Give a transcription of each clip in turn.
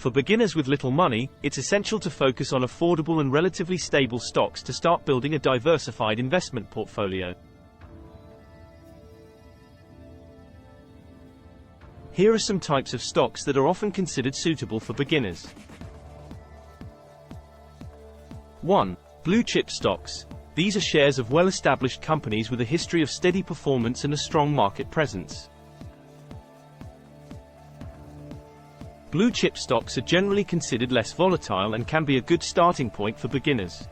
For beginners with little money, it's essential to focus on affordable and relatively stable stocks to start building a diversified investment portfolio. Here are some types of stocks that are often considered suitable for beginners. 1. Blue chip stocks. These are shares of well-established companies with a history of steady performance and a strong market presence. Blue chip stocks are generally considered less volatile and can be a good starting point for beginners.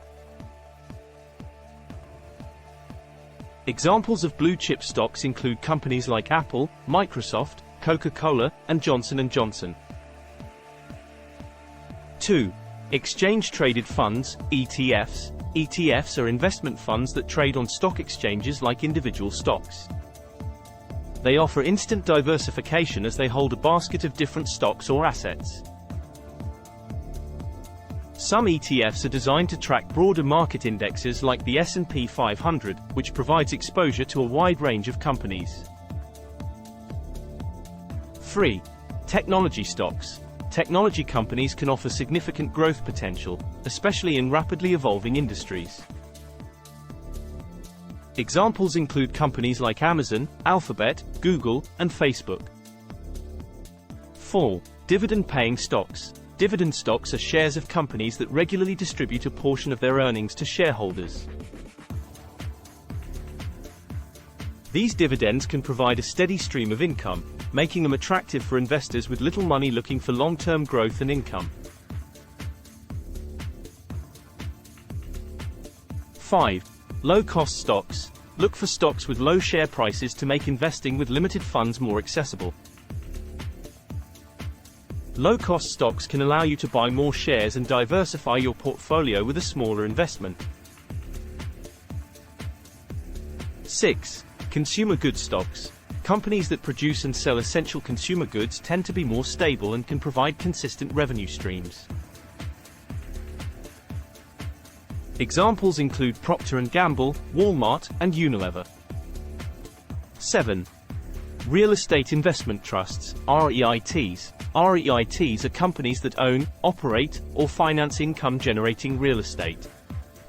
Examples of blue chip stocks include companies like Apple, Microsoft, Coca-Cola, and Johnson & Johnson. 2. Exchange-traded funds, ETFs. ETFs are investment funds that trade on stock exchanges like individual stocks. They offer instant diversification as they hold a basket of different stocks or assets. Some ETFs are designed to track broader market indexes like the S&P 500, which provides exposure to a wide range of companies. 3. Technology stocks. Technology companies can offer significant growth potential, especially in rapidly evolving industries. Examples include companies like Amazon, Alphabet, Google, and Facebook. 4. Dividend-paying stocks. Dividend stocks are shares of companies that regularly distribute a portion of their earnings to shareholders. These dividends can provide a steady stream of income, making them attractive for investors with little money looking for long-term growth and income. 5. Low-cost stocks. Look for stocks with low share prices to make investing with limited funds more accessible. Low-cost stocks can allow you to buy more shares and diversify your portfolio with a smaller investment. 6. Consumer goods stocks. Companies that produce and sell essential consumer goods tend to be more stable and can provide consistent revenue streams. Examples include Procter & Gamble, Walmart, and Unilever. 7. Real estate investment trusts, REITs. REITs are companies that own, operate, or finance income-generating real estate.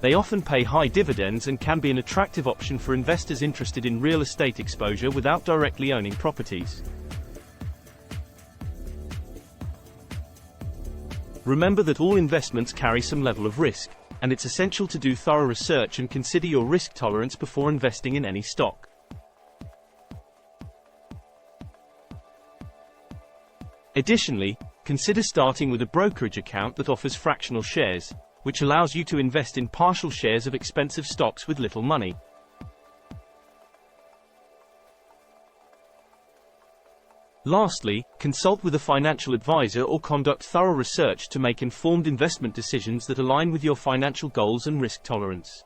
They often pay high dividends and can be an attractive option for investors interested in real estate exposure without directly owning properties. Remember that all investments carry some level of risk, and it's essential to do thorough research and consider your risk tolerance before investing in any stock. Additionally, consider starting with a brokerage account that offers fractional shares, which allows you to invest in partial shares of expensive stocks with little money. Lastly, consult with a financial advisor or conduct thorough research to make informed investment decisions that align with your financial goals and risk tolerance.